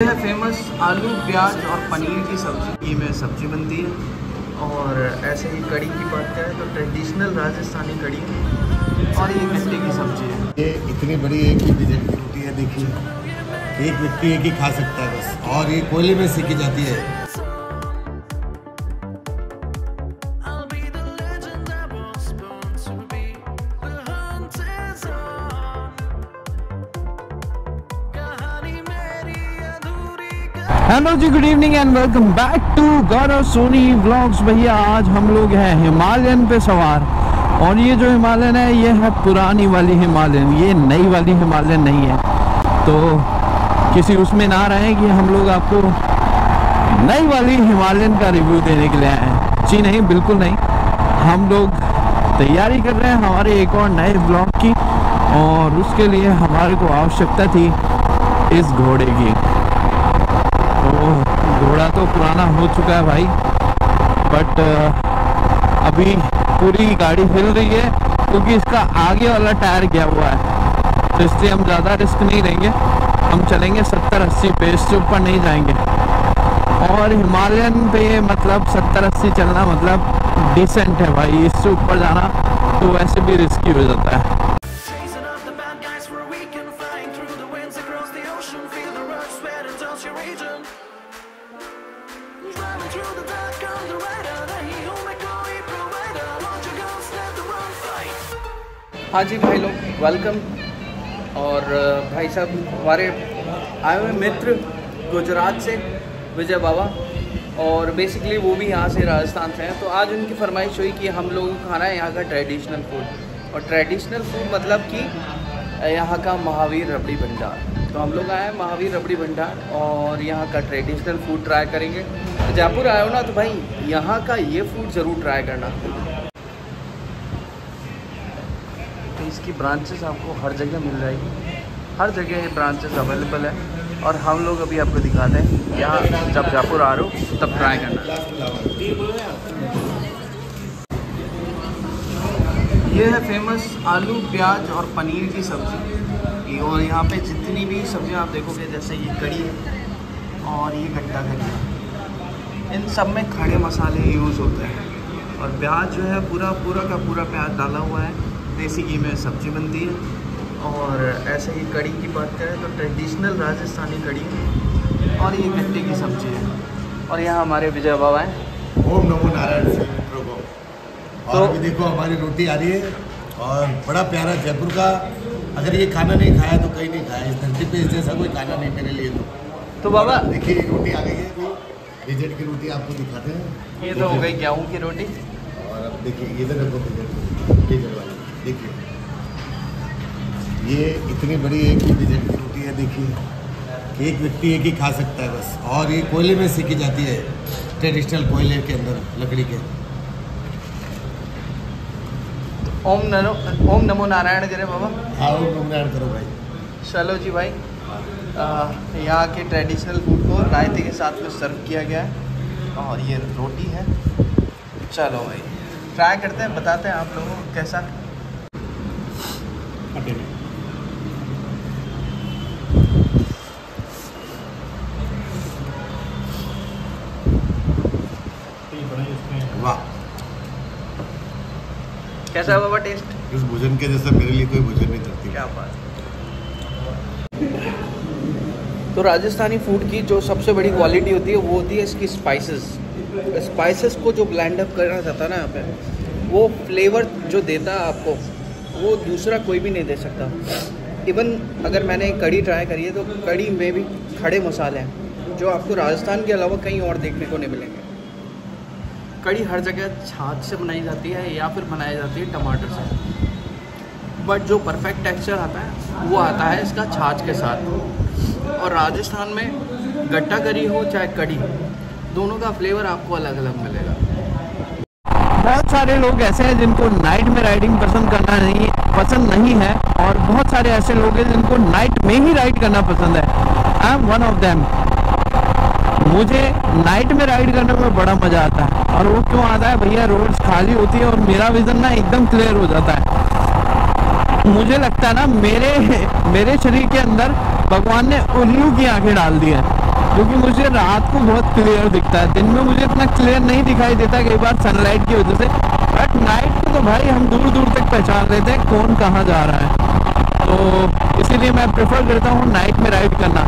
है फेमस आलू प्याज और पनीर की सब्ज़ी। में सब्ज़ी बनती है। और ऐसे ही कड़ी की बात करें तो ट्रेडिशनल राजस्थानी कड़ी है और ये गट्टे की सब्ज़ी है। ये इतनी बड़ी एक ही डिजाइन की रोटी है, देखिए एक व्यक्ति एक ही खा सकता है बस, और ये कोयले में सेकी जाती है। हेलो जी, good evening and welcome back to Gaurav Soni vlogs. भैया आज हम लोग हैं हिमालयन पे सवार, और ये जो हिमालयन है ये है पुरानी वाली हिमालयन, ये नई वाली हिमालयन नहीं है। तो किसी उसमें ना रहे कि हम लोग आपको नई वाली हिमालयन का रिव्यू देने के लिए आए हैं। जी नहीं, बिल्कुल नहीं। हम लोग तैयारी कर रहे हैं हमारे एक और नए ब्लॉग की, और उसके लिए हमारे को आवश्यकता थी इस घोड़े की। घोड़ा तो पुराना हो चुका है भाई, बट अभी पूरी गाड़ी हिल रही है क्योंकि इसका आगे वाला टायर गया हुआ है। तो इसलिए हम ज़्यादा रिस्क नहीं लेंगे, हम चलेंगे 70-80 पे, इससे ऊपर नहीं जाएंगे। और हिमालयन पे मतलब 70-80 चलना मतलब डिसेंट है भाई, इससे ऊपर जाना तो वैसे भी रिस्की हो जाता है। हाँ जी भाई लोग, वेलकम। और भाई साहब हमारे आए हुए मित्र गुजरात से, विजय बाबा, और बेसिकली वो भी यहाँ से राजस्थान से हैं। तो आज उनकी फरमाइश हुई कि हम लोगों को खाना है यहाँ का ट्रेडिशनल फूड, और ट्रेडिशनल फूड मतलब कि यहाँ का महावीर रबड़ी भंडार। तो हम लोग आए हैं महावीर रबड़ी भंडार और यहाँ का ट्रेडिशनल फूड ट्राई करेंगे। तो जयपुर आए हो ना तो भाई यहाँ का ये फूड ज़रूर ट्राई करना। इसकी ब्रांचेस आपको हर जगह मिल जाएगी, हर जगह ये ब्रांचेस अवेलेबल है। और हम लोग अभी आपको दिखाते हैं यहाँ, जब जयपुर आ रहे हो तब ट्राई करना। ये है फेमस आलू प्याज और पनीर की सब्ज़ी। और यहाँ पे जितनी भी सब्जियाँ आप देखोगे, जैसे ये कड़ी है और ये गट्टा करी है, इन सब में खड़े मसाले यूज़ होते हैं। और प्याज जो है पूरा का पूरा प्याज डाला हुआ है। देसी घी में सब्ज़ी बनती है। और ऐसे ही कड़ी की बात करें तो ट्रेडिशनल राजस्थानी कड़ी है और ये गट्टे की सब्ज़ी है। और यहाँ हमारे विजय बाबा हैं। ओम नमो नारायण से मित्रों को। और अभी देखो हमारी रोटी आ रही है, और बड़ा प्यारा जयपुर का, अगर ये खाना नहीं खाया तो कहीं नहीं खाया इस धरती पे, इस जैसा कोई खाना नहीं मेरे लिए। तो बाबा देखिए रोटी आ गई है, रिजेट की रोटी आपको दिखाते हैं। ये तो हो गई गेहूँ की रोटी। और अब देखिए इधर देखो रिजेट वाली, देखिए ये इतनी बड़ी एक ही डिजाइन की रोटी है, देखिए एक व्यक्ति एक ही खा सकता है बस। और ये कोयले में सेकी जाती है, ट्रेडिशनल कोयले के अंदर लकड़ी के। ओम नमो नारायण करे बाबा। हाँ, ओम नमो नारायण करो भाई। चलो जी भाई, यहाँ के ट्रेडिशनल फूड को रायते के साथ में सर्व किया गया है, और ये रोटी है। चलो भाई ट्राई करते हैं, बताते हैं आप लोगों को कैसा। वाह, कैसा है बाबा टेस्ट? इस भोजन के जैसा मेरे लिए कोई भोजन नहीं करती। क्या बात। तो राजस्थानी फूड की जो सबसे बड़ी क्वालिटी होती है वो होती है इसकी स्पाइसेस को जो ब्लेंड अप करना चाहता है ना यहाँ पे, वो फ्लेवर जो देता है आपको वो दूसरा कोई भी नहीं दे सकता। इवन अगर मैंने कड़ी ट्राई करी है तो कड़ी में भी खड़े मसाले हैं जो आपको राजस्थान के अलावा कहीं और देखने को नहीं मिलेंगे। कड़ी हर जगह छाछ से बनाई जाती है या फिर बनाई जाती है टमाटर से, बट जो परफेक्ट टेक्सचर आता है वो आता है इसका छाछ के साथ। और राजस्थान में गट्टा करी हो चाहे कड़ी, दोनों का फ्लेवर आपको अलग अलग मिलेगा। बहुत सारे लोग ऐसे हैं जिनको नाइट में राइडिंग पसंद नहीं है, और बहुत सारे ऐसे लोग हैं जिनको नाइट में ही राइड करना पसंद है। I am one of them. मुझे नाइट में राइड करने में बड़ा मजा आता है, और वो क्यों आता है भैया, रोड्स खाली होती है और मेरा विजन ना एकदम क्लियर हो जाता है। मुझे लगता है ना मेरे शरीर के अंदर भगवान ने उल्लू की आंखें डाल दी हैं। क्योंकि मुझे रात को बहुत क्लियर दिखता है, दिन में मुझे इतना क्लियर नहीं दिखाई देता कई बार सनलाइट की वजह से, बट नाइट में तो भाई हम दूर दूर तक पहचान लेते हैं कौन कहाँ जा रहा है। तो इसीलिए मैं प्रेफर करता हूँ नाइट में राइड करना।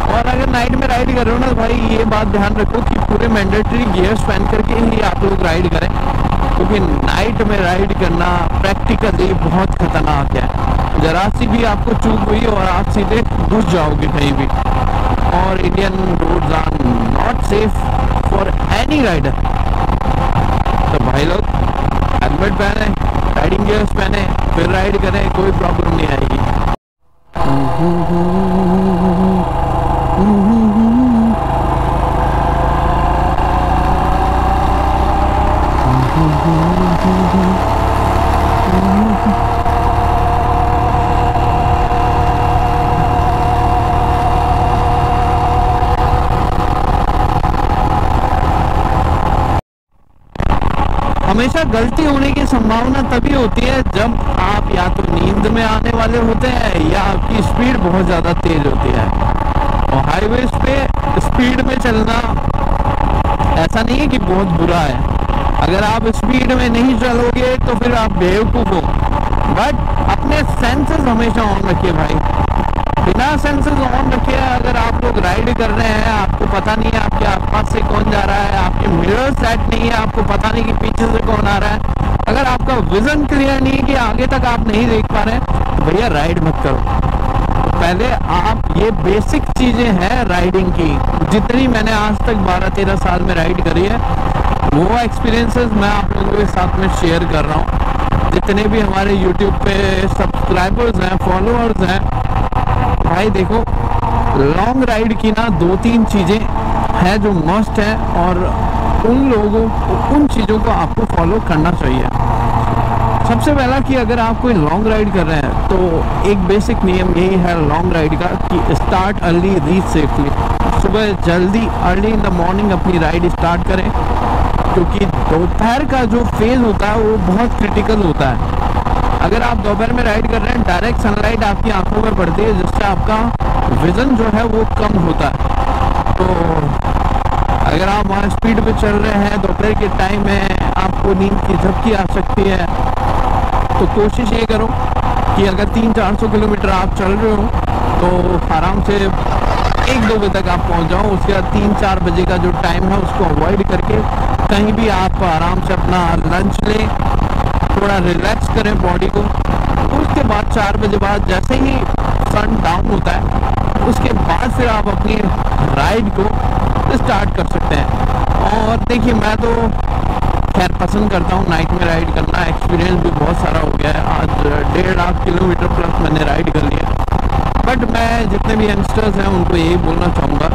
और अगर नाइट में राइड कर रहे हो ना भाई, ये बात ध्यान रखो कि पूरे मैंडेटरी गियर्स पहन करके ही आप लोग राइड करें, क्योंकि नाइट में राइड करना प्रैक्टिकली बहुत खतरनाक है। जरा सी भी आपको चूक हुई और आप सीधे घुस जाओगे कहीं भी। और Indian roads are not safe for any rider. तो भाई लोग हेलमेट पहने, राइडिंग गियर्स पहने, फिर राइड करें, कोई प्रॉब्लम नहीं आएगी। हमेशा गलती होने की संभावना तभी होती है जब आप या तो नींद में आने वाले होते हैं या आपकी स्पीड बहुत ज़्यादा तेज होती है। और हाईवेज पे स्पीड में चलना ऐसा नहीं है कि बहुत बुरा है, अगर आप स्पीड में नहीं चलोगे तो फिर आप बेवकूफ़ हो। बट अपने सेंसेस हमेशा ऑन रखिए भाई, बिना सेंसेस ऑन रखे अगर आप लोग राइड कर रहे हैं, आपको पता नहीं है आपके आसपास से कौन जा रहा है, आपके मिरर सेट नहीं है, आपको पता नहीं कि पीछे से कौन आ रहा है, अगर आपका विजन क्लियर नहीं है कि आगे तक आप नहीं देख पा रहे हैं, तो भैया राइड मत करो। पहले आप ये बेसिक चीज़ें हैं राइडिंग की, जितनी मैंने आज तक 12-13 साल में राइड करी है वो एक्सपीरियंसेस मैं आप लोगों के साथ में शेयर कर रहा हूँ। जितने भी हमारे यूट्यूब पे सब्सक्राइबर्स हैं, फॉलोअर्स हैं, भाई देखो लॉन्ग राइड की ना 2-3 चीज़ें हैं जो मस्ट है और उन लोगों उन चीज़ों को आपको फॉलो करना चाहिए। सबसे पहला कि अगर आप कोई लॉन्ग राइड कर रहे हैं तो एक बेसिक नियम यही है लॉन्ग राइड का कि स्टार्ट अर्ली रीच सेफली। सुबह जल्दी अर्ली इन द मॉर्निंग अपनी राइड स्टार्ट करें, क्योंकि दोपहर का जो फेज होता है वो बहुत क्रिटिकल होता है। अगर आप दोपहर में राइड कर रहे हैं, डायरेक्ट सनलाइट आपकी आंखों में पड़ती है, जिससे आपका विजन जो है वो कम होता है। तो अगर आप वहाँ स्पीड पे चल रहे हैं, दोपहर के टाइम में आपको नींद की झपकी आ सकती है, तो कोशिश ये करो कि अगर 300-400 किलोमीटर आप चल रहे हो तो आराम से 1-2 बजे तक आप पहुँच जाओ। उसके बाद 3-4 बजे का जो टाइम है उसको अवॉइड करके कहीं भी आप आराम से अपना लंच लें, थोड़ा रिलैक्स करें बॉडी को। उसके बाद 4 बजे बाद जैसे ही सन डाउन होता है उसके बाद फिर आप अपनी राइड को स्टार्ट कर सकते हैं। और देखिए मैं तो खैर पसंद करता हूँ नाइट में राइड करना, एक्सपीरियंस भी बहुत सारा हो गया है। आज 1.5 लाख किलोमीटर प्लस मैंने राइड कर लिया। बट मैं जितने भी यंगस्टर्स हैं उनको यही बोलना चाहूँगा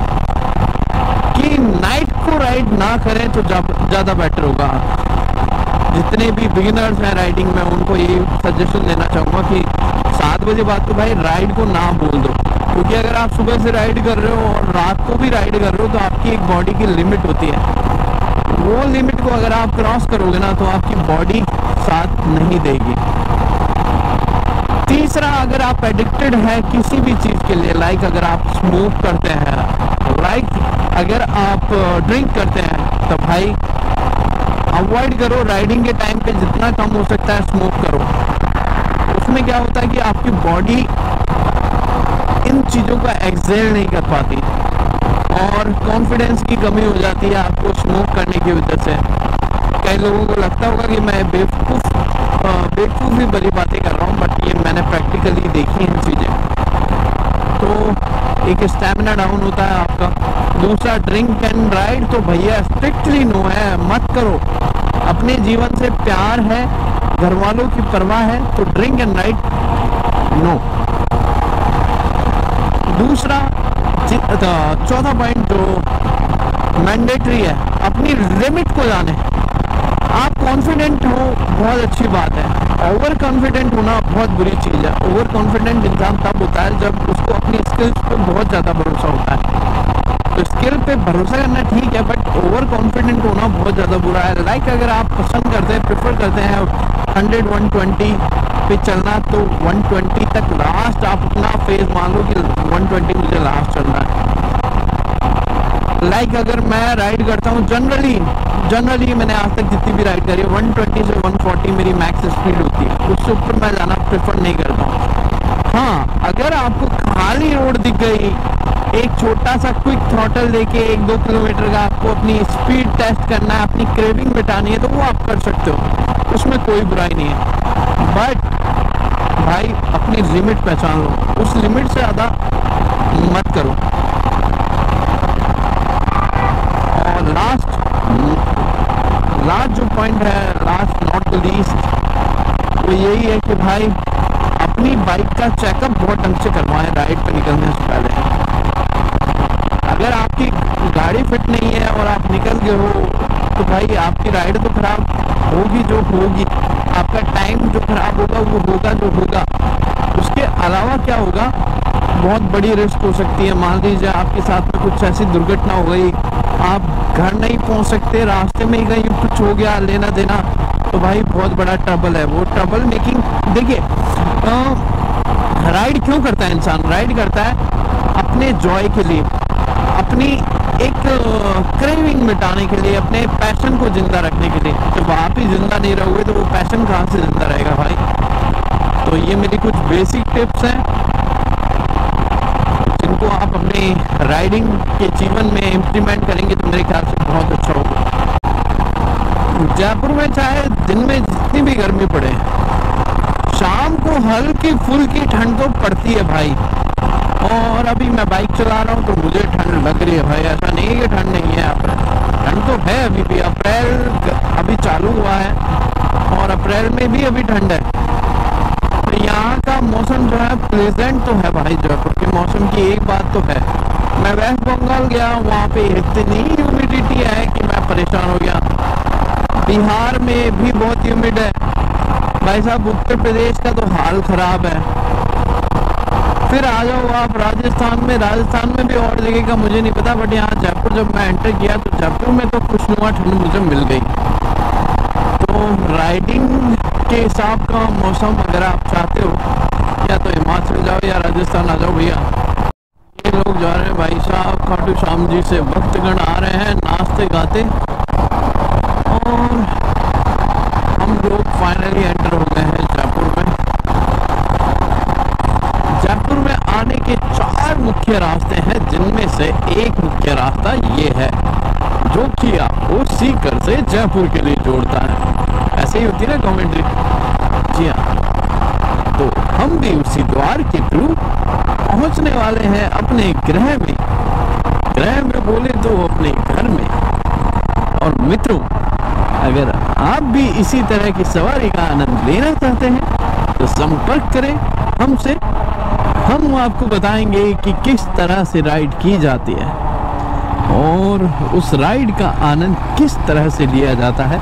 कि नाइट को राइड ना करें तो ज़्यादा बेटर होगा। जितने भी बिगिनर्स हैं राइडिंग में उनको ये सजेशन देना चाहूँगा कि 7 बजे बाद तो भाई राइड को ना बोल दो, क्योंकि अगर आप सुबह से राइड कर रहे हो और रात को भी राइड कर रहे हो तो आपकी एक बॉडी की लिमिट होती है। वो लिमिट को अगर आप क्रॉस करोगे ना तो आपकी बॉडी साथ नहीं देगी। तीसरा, अगर आप एडिक्टेड है किसी भी चीज़ के लिए, लाइक अगर आप स्मोक करते हैं, लाइक अगर आप ड्रिंक करते हैं, तो भाई अवॉइड करो। राइडिंग के टाइम पे जितना कम हो सकता है स्मोक करो। उसमें क्या होता है कि आपकी बॉडी इन चीज़ों का एक्सेल नहीं कर पाती और कॉन्फिडेंस की कमी हो जाती है आपको स्मोक करने की वजह से। कई लोगों को लगता होगा कि मैं बेवकूफ़ ही बड़ी बातें कर रहा हूँ, बट ये मैंने प्रैक्टिकली देखी हैं चीज़ें। तो एक स्टैमिना डाउन होता है आपका। दूसरा, ड्रिंक एंड राइड तो भैया स्ट्रिक्टली नो है, मत करो। अपने जीवन से प्यार है, घर वालों की परवाह है, तो ड्रिंक एंड राइड नो। दूसरा, चौथा पॉइंट जो मैंडेटरी है, अपनी लिमिट को जाने। आप कॉन्फिडेंट हो बहुत अच्छी बात है, ओवर कॉन्फिडेंट होना बहुत बुरी चीज़ है। ओवर कॉन्फिडेंट इंसान तब होता है जब उसको अपनी स्किल्स पे बहुत ज़्यादा भरोसा होता है। तो स्किल पे भरोसा करना ठीक है, बट ओवर कॉन्फिडेंट होना बहुत ज़्यादा बुरा है। लाइक अगर आप पसंद करते हैं, प्रेफर करते हैं 100-120 पे चलना, तो 120 तक लास्ट आप अपना फेज मान लो कि 120 मुझे लास्ट चलना है। लाइक अगर मैं राइड करता हूँ जनरली मैंने आज तक जितनी भी राइड करी है 120 से 140 मेरी मैक्स स्पीड होती है, उससे ऊपर मैं जाना प्रेफर नहीं करता हूँ। हाँ, अगर आपको खाली रोड दिख गई, एक छोटा सा क्विक थ्रॉटल देके 1-2 किलोमीटर का आपको अपनी स्पीड टेस्ट करना है, अपनी क्रेविंग मिटानी है, तो वो आप कर सकते हो, उसमें कोई बुराई नहीं है। बट भाई अपनी लिमिट पहचान लो, उस लिमिट से ज़्यादा मत करो। और लास्ट जो पॉइंट है, लास्ट नॉट द लीस्ट, वो यही है कि भाई अपनी बाइक का चेकअप बहुत ढंग से करवाएं राइड पे निकलने से पहले। अगर आपकी गाड़ी फिट नहीं है और आप निकल गए हो तो भाई आपकी राइड तो खराब होगी जो होगी, आपका टाइम जो खराब होगा वो होगा जो होगा। उसके अलावा क्या होगा, बहुत बड़ी रिस्क हो सकती है। मान लीजिए आपके साथ में कुछ ऐसी दुर्घटना हो गई, आप घर नहीं पहुंच सकते, रास्ते में ही कहीं कुछ हो गया लेना देना, तो भाई बहुत बड़ा ट्रबल है। वो ट्रबल मेकिंग, देखिए राइड क्यों करता है इंसान? राइड करता है अपने जॉय के लिए, अपनी एक क्रेविंग मिटाने के लिए, अपने पैशन को जिंदा रखने के लिए। जब आप ही जिंदा नहीं रहोगे तो वो पैशन कहाँ से जिंदा रहेगा भाई? तो ये मेरी कुछ बेसिक टिप्स हैं जिनको आप अपने राइडिंग के जीवन में इम्प्लीमेंट करेंगे तो मेरे ख्याल से बहुत अच्छा होगा। जयपुर में चाहे दिन में जितनी भी गर्मी पड़े, शाम को हल्की फुल्की ठंड तो पड़ती है भाई। और अभी मैं बाइक चला रहा हूँ तो मुझे ठंड लग रही है भाई, ऐसा नहीं है कि ठंड नहीं है यहाँ पर, ठंड तो है अभी भी। अप्रैल अभी चालू हुआ है और अप्रैल में भी अभी ठंड है। तो यहाँ का मौसम जो है प्लेजेंट तो है भाई। जयपुर के मौसम की एक बात तो है, मैं वेस्ट बंगाल गया, वहाँ पे इतनी ह्यूमिडिटी है कि मैं परेशान हो गया। बिहार में भी बहुत ह्यूमिड है भाई साहब, उत्तर प्रदेश का तो हाल खराब है। फिर आ जाओ आप राजस्थान में भी और जगह का मुझे नहीं पता, बट यहाँ जयपुर जब मैं एंटर किया तो जयपुर में तो खुशनुमा ठंड मुझे मिल गई। तो राइडिंग के हिसाब का मौसम अगर आप चाहते हो, या तो हिमाचल जाओ या राजस्थान आ जाओ भैया। ये लोग जा रहे हैं भाई साहब खाटू श्याम जी से, भक्तगण आ रहे हैं नाचते गाते, और हम लोग फाइनली एंटर हो गए हैं जयपुर में। जयपुर में आने के 4 मुख्य रास्ते हैं, जिनमें से एक मुख्य रास्ता ये है जो कि आपको सीकर से जयपुर के लिए जोड़ता है। ऐसे ही होती है ना कमेंट्री। जी हाँ, तो हम भी उसी द्वार के थ्रू पहुंचने वाले हैं अपने गृह में बोले तो अपने घर में। और मित्रों, अगर आप भी इसी तरह की सवारी का आनंद लेना चाहते हैं तो संपर्क करें हमसे, हम आपको बताएंगे कि किस तरह से राइड की जाती है और उस राइड का आनंद किस तरह से लिया जाता है,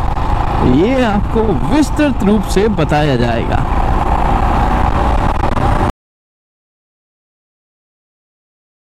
ये आपको विस्तृत रूप से बताया जाएगा।